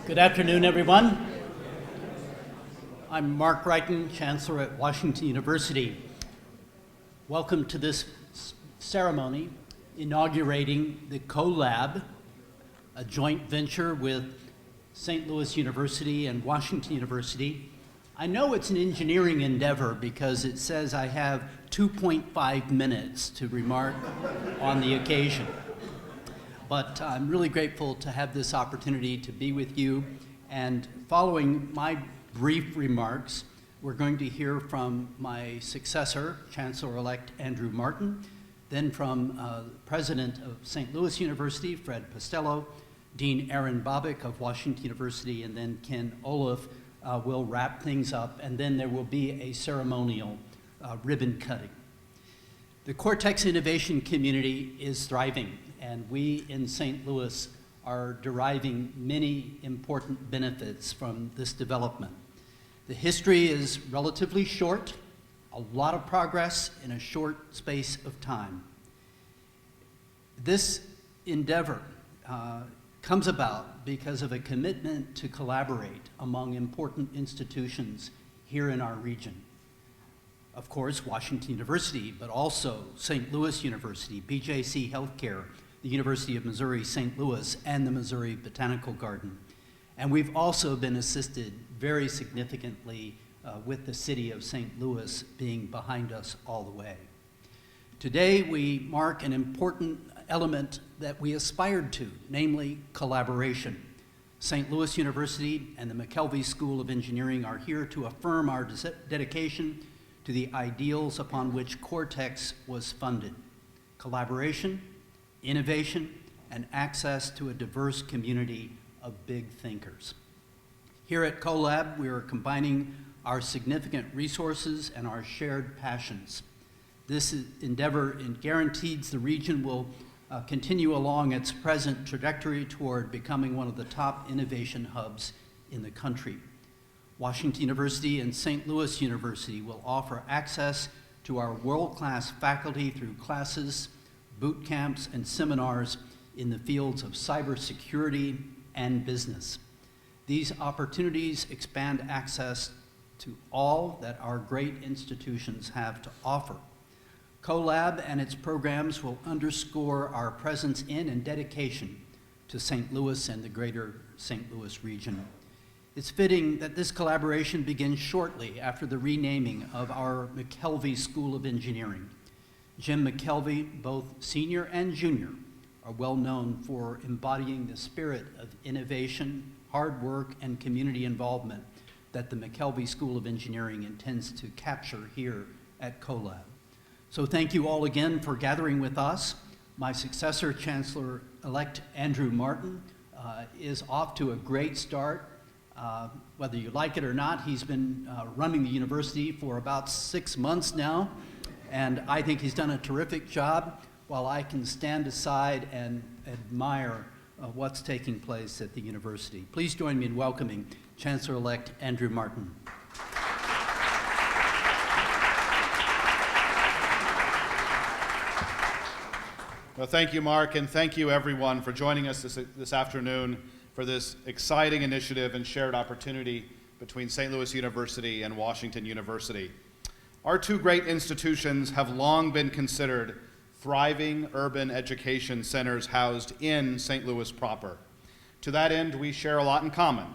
Good afternoon, everyone. I'm Mark Wrighton, Chancellor at Washington University. Welcome to this ceremony inaugurating the COLLAB, a joint venture with St. Louis University and Washington University. I know it's an engineering endeavor because it says I have 2.5 minutes to remark on the occasion. But I'm really grateful to have this opportunity to be with you. And following my brief remarks, we're going to hear from my successor, Chancellor-elect Andrew Martin, then from President of St. Louis University, Fred Postell, Dean Aaron Bobick of Washington University, and then Ken Olaf will wrap things up, and then there will be a ceremonial ribbon cutting. The Cortex innovation community is thriving, and we in St. Louis are deriving many important benefits from this development. The history is relatively short, a lot of progress in a short space of time. This endeavor comes about because of a commitment to collaborate among important institutions here in our region. Of course, Washington University, but also St. Louis University, BJC Healthcare, the University of Missouri, St. Louis, and the Missouri Botanical Garden. And we've also been assisted very significantly with the city of St. Louis being behind us all the way. Today, we mark an important element that we aspired to, namely collaboration. St. Louis University and the McKelvey School of Engineering are here to affirm our dedication to the ideals upon which Cortex was funded: collaboration, innovation, and access to a diverse community of big thinkers. Here at COLLAB, we are combining our significant resources and our shared passions. This endeavor guarantees the region will continue along its present trajectory toward becoming one of the top innovation hubs in the country. Washington University and St. Louis University will offer access to our world-class faculty through classes, boot camps, and seminars in the fields of cybersecurity and business. These opportunities expand access to all that our great institutions have to offer. COLLAB and its programs will underscore our presence in and dedication to St. Louis and the greater St. Louis region. It's fitting that this collaboration begins shortly after the renaming of our McKelvey School of Engineering. Jim McKelvey, both senior and junior, are well known for embodying the spirit of innovation, hard work, and community involvement that the McKelvey School of Engineering intends to capture here at COLLAB. So thank you all again for gathering with us. My successor, Chancellor-elect Andrew Martin, is off to a great start. Whether you like it or not, he's been running the university for about 6 months now, and I think he's done a terrific job, while I can stand aside and admire what's taking place at the university. Please join me in welcoming Chancellor-elect Andrew Martin. Well, thank you, Mark, and thank you, everyone, for joining us this afternoon for this exciting initiative and shared opportunity between St. Louis University and Washington University. Our two great institutions have long been considered thriving urban education centers housed in St. Louis proper. To that end, we share a lot in common,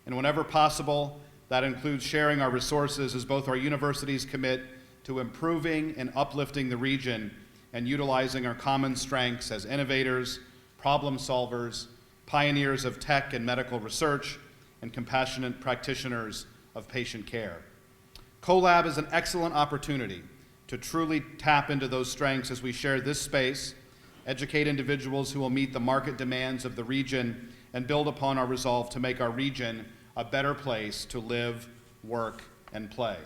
and whenever possible, that includes sharing our resources as both our universities commit to improving and uplifting the region and utilizing our common strengths as innovators, problem solvers, pioneers of tech and medical research, and compassionate practitioners of patient care. COLLAB is an excellent opportunity to truly tap into those strengths as we share this space, educate individuals who will meet the market demands of the region, and build upon our resolve to make our region a better place to live, work, and play.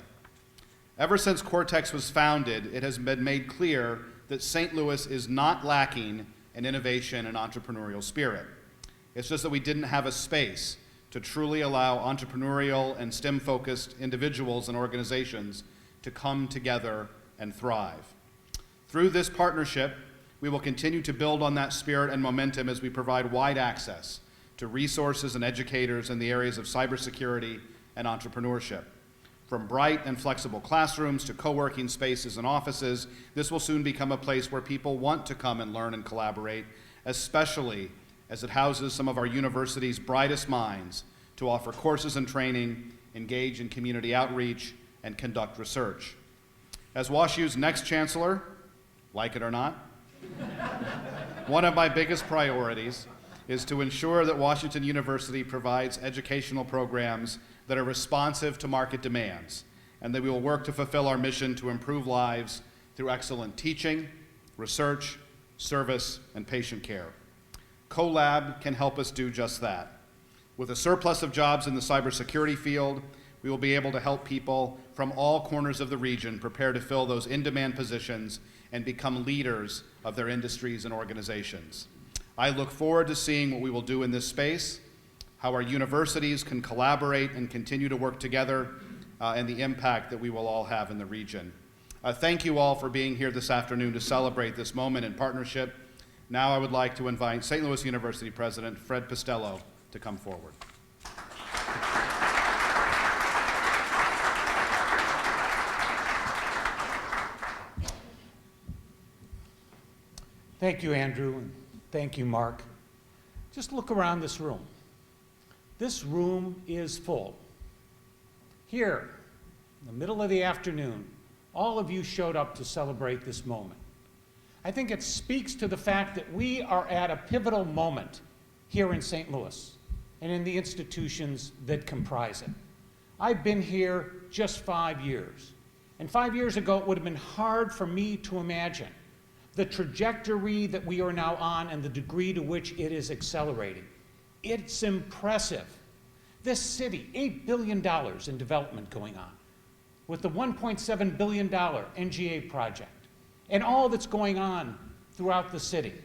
Ever since Cortex was founded, it has been made clear that St. Louis is not lacking in innovation and entrepreneurial spirit. It's just that we didn't have a space to truly allow entrepreneurial and STEM-focused individuals and organizations to come together and thrive. Through this partnership, we will continue to build on that spirit and momentum as we provide wide access to resources and educators in the areas of cybersecurity and entrepreneurship. From bright and flexible classrooms to co-working spaces and offices, this will soon become a place where people want to come and learn and collaborate, especially as it houses some of our university's brightest minds to offer courses and training, engage in community outreach, and conduct research. As WashU's next chancellor, like it or not, one of my biggest priorities is to ensure that Washington University provides educational programs that are responsive to market demands, and that we will work to fulfill our mission to improve lives through excellent teaching, research, service, and patient care. COLLAB can help us do just that. With a surplus of jobs in the cybersecurity field, we will be able to help people from all corners of the region prepare to fill those in-demand positions and become leaders of their industries and organizations. I look forward to seeing what we will do in this space, how our universities can collaborate and continue to work together, and the impact that we will all have in the region. Thank you all for being here this afternoon to celebrate this moment in partnership. Now I would like to invite St. Louis University President Fred Postell to come forward. Thank you, Andrew, and thank you, Mark. Just look around this room. This room is full. Here, in the middle of the afternoon, all of you showed up to celebrate this moment. I think it speaks to the fact that we are at a pivotal moment here in St. Louis and in the institutions that comprise it. I've been here just 5 years, and 5 years ago it would have been hard for me to imagine the trajectory that we are now on and the degree to which it is accelerating. It's impressive. This city, $8 billion in development going on, with the $1.7 billion NGA project, and all that's going on throughout the city.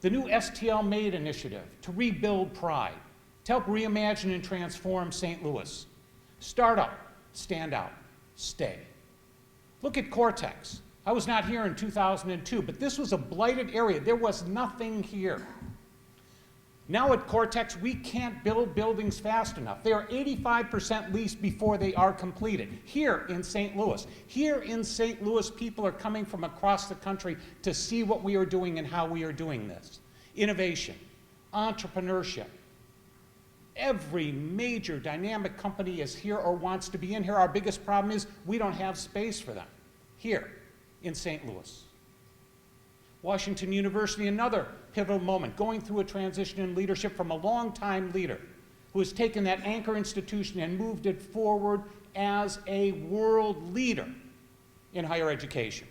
The new STL MADE initiative to rebuild pride, to help reimagine and transform St. Louis. Start up, stand out, stay. Look at Cortex. I was not here in 2002, but this was a blighted area. There was nothing here. Now at Cortex, we can't build buildings fast enough. They are 85% leased before they are completed. Here in St. Louis. Here in St. Louis, people are coming from across the country to see what we are doing and how we are doing this. Innovation, entrepreneurship. Every major dynamic company is here or wants to be in here. Our biggest problem is we don't have space for them here in St. Louis. Washington University, another pivotal moment, going through a transition in leadership from a longtime leader who has taken that anchor institution and moved it forward as a world leader in higher education.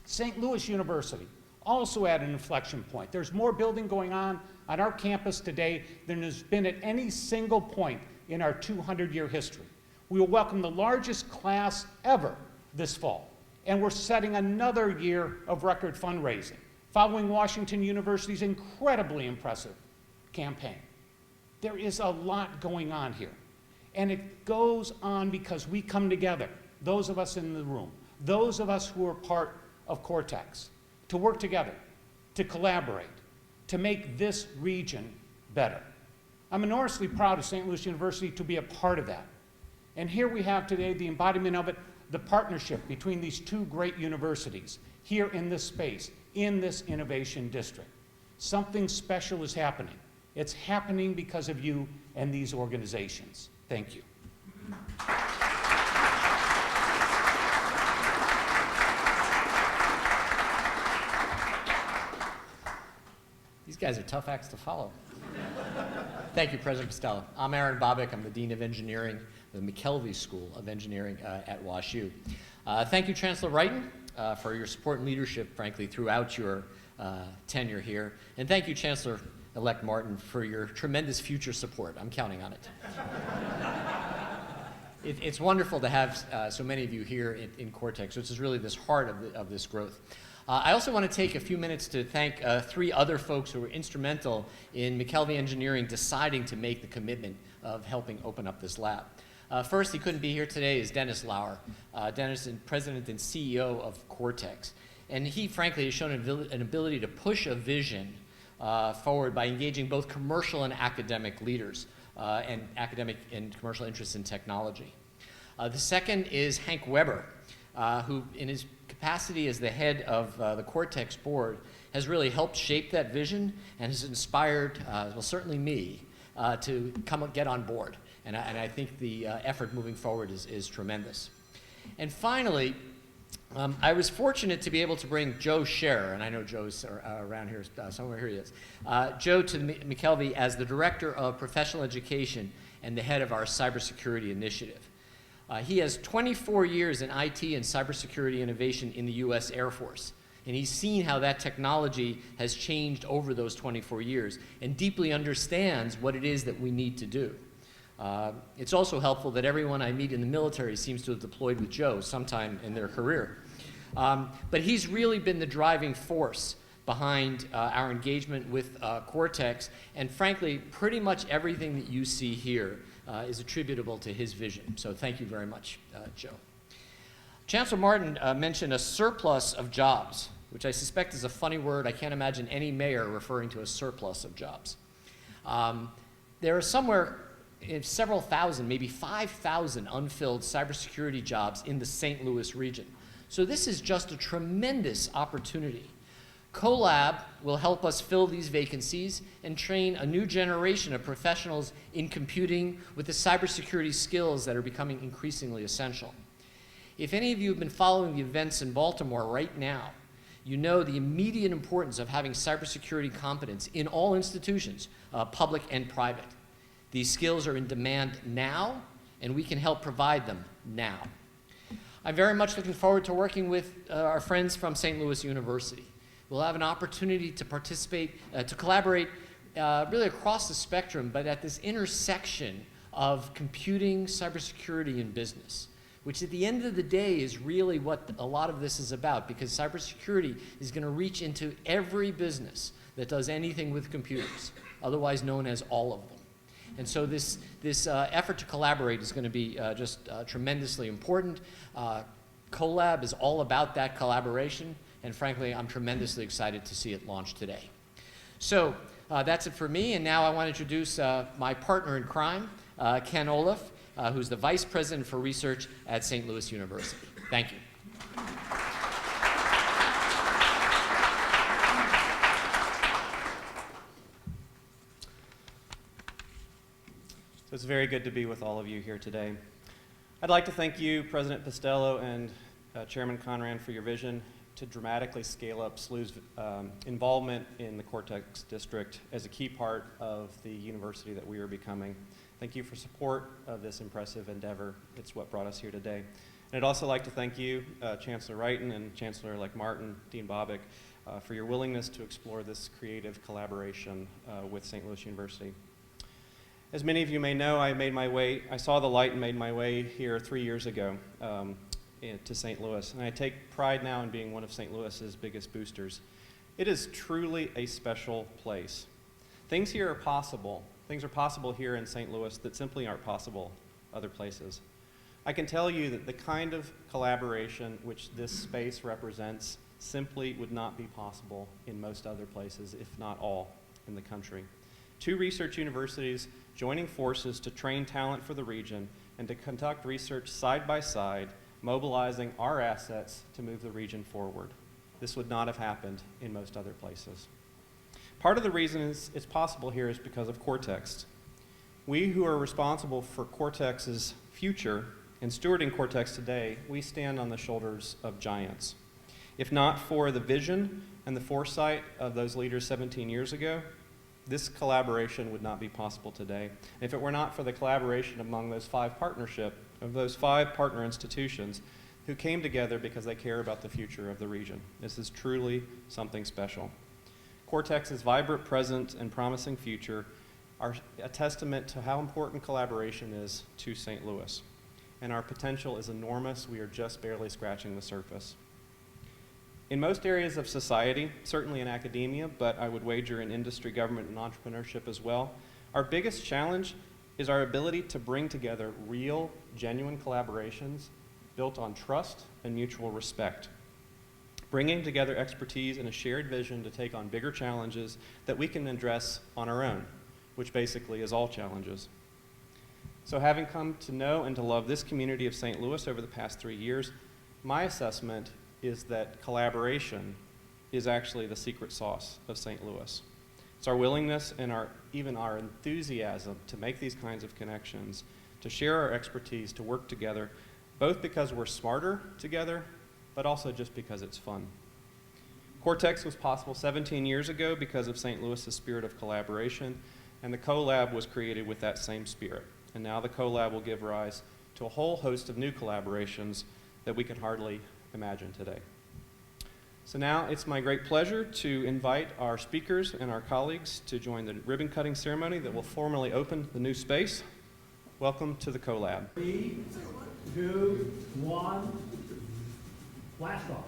St. Louis University, also at an inflection point. There's more building going on our campus today than has been at any single point in our 200-year history. We will welcome the largest class ever this fall. And we're setting another year of record fundraising, following Washington University's incredibly impressive campaign. There is a lot going on here. And it goes on because we come together, those of us in the room, those of us who are part of Cortex, to work together, to collaborate, to make this region better. I'm enormously proud of St. Louis University to be a part of that. And here we have today the embodiment of it, the partnership between these two great universities here in this space, in this innovation district. Something special is happening. It's happening because of you and these organizations. Thank you. These guys are tough acts to follow. Thank you, President Postell. I'm Aaron Bobick. I'm the Dean of Engineering, the McKelvey School of Engineering at WashU. Thank you, Chancellor Wrighton, for your support and leadership, frankly, throughout your tenure here. And thank you, Chancellor-elect Martin, for your tremendous future support. I'm counting on it. It's wonderful to have so many of you here in Cortex, which is really this heart of this growth. I also want to take a few minutes to thank 3 other folks who were instrumental in McKelvey Engineering deciding to make the commitment of helping open up this lab. First, he couldn't be here today, is Dennis Lauer. Dennis is President and CEO of Cortex. And he, frankly, has shown an ability to push a vision forward by engaging both commercial and academic leaders and academic and commercial interests in technology. The second is Hank Weber, who in his capacity as the head of the Cortex board has really helped shape that vision and has inspired, well, certainly me, to get on board. And I think the effort moving forward is tremendous. And finally, I was fortunate to be able to bring Joe Scherer, and I know Joe's around here, somewhere here he is, Joe to McKelvey as the Director of Professional Education and the head of our cybersecurity initiative. He has 24 years in IT and cybersecurity innovation in the U.S. Air Force, and he's seen how that technology has changed over those 24 years and deeply understands what it is that we need to do. It's also helpful that everyone I meet in the military seems to have deployed with Joe sometime in their career. But he's really been the driving force behind our engagement with Cortex, and frankly, pretty much everything that you see here is attributable to his vision. So thank you very much, Joe. Chancellor Martin mentioned a surplus of jobs, which I suspect is a funny word. I can't imagine any mayor referring to a surplus of jobs. There are somewhere several thousand, maybe 5,000 unfilled cybersecurity jobs in the St. Louis region. So this is just a tremendous opportunity. COLLAB will help us fill these vacancies and train a new generation of professionals in computing with the cybersecurity skills that are becoming increasingly essential. If any of you have been following the events in Baltimore right now, you know the immediate importance of having cybersecurity competence in all institutions, public and private. These skills are in demand now, and we can help provide them now. I'm very much looking forward to working with our friends from St. Louis University. We'll have an opportunity to participate, to collaborate really across the spectrum, but at this intersection of computing, cybersecurity, and business, which at the end of the day is really what a lot of this is about, because cybersecurity is going to reach into every business that does anything with computers, otherwise known as all of them. And so this effort to collaborate is going to be just tremendously important. COLLAB is all about that collaboration, and frankly, I'm tremendously excited to see it launch today. So that's it for me, and now I want to introduce my partner in crime, Ken Olaf, who's the Vice President for Research at St. Louis University. Thank you. So it's very good to be with all of you here today. I'd like to thank you, President Postell and Chairman Conran, for your vision to dramatically scale up SLU's involvement in the Cortex District as a key part of the university that we are becoming. Thank you for support of this impressive endeavor. It's what brought us here today. And I'd also like to thank you, Chancellor Wrighton and Chancellor-elect Martin, Dean Bobick, for your willingness to explore this creative collaboration with St. Louis University. As many of you may know, I saw the light and made my way here 3 years ago to St. Louis. And I take pride now in being one of St. Louis's biggest boosters. It is truly a special place. Things here are possible. Things are possible here in St. Louis that simply aren't possible other places. I can tell you that the kind of collaboration which this space represents simply would not be possible in most other places, if not all, in the country. Two research universities joining forces to train talent for the region and to conduct research side by side, mobilizing our assets to move the region forward. This would not have happened in most other places. Part of the reason it's possible here is because of Cortex. We who are responsible for Cortex's future and stewarding Cortex today, we stand on the shoulders of giants. If not for the vision and the foresight of those leaders 17 years ago, this collaboration would not be possible today. And if it were not for the collaboration among those five partner institutions who came together because they care about the future of the region. This is truly something special. Cortex's vibrant present and promising future are a testament to how important collaboration is to St. Louis. And our potential is enormous. We are just barely scratching the surface. In most areas of society, certainly in academia, but I would wager in industry, government, and entrepreneurship as well, our biggest challenge is our ability to bring together real, genuine collaborations built on trust and mutual respect. bringing together expertise and a shared vision to take on bigger challenges that we can address on our own, which basically is all challenges. So having come to know and to love this community of St. Louis over the past 3 years, my assessment is that collaboration is actually the secret sauce of St. Louis. It's our willingness and even our enthusiasm to make these kinds of connections, to share our expertise, to work together, both because we're smarter together, but also just because it's fun. Cortex was possible 17 years ago because of St. Louis's spirit of collaboration, and the COLLAB was created with that same spirit. And now the COLLAB will give rise to a whole host of new collaborations that we can hardly imagine today. So now it's my great pleasure to invite our speakers and our colleagues to join the ribbon cutting ceremony that will formally open the new space. Welcome to the COLLAB. 3, 2, 1, blast off.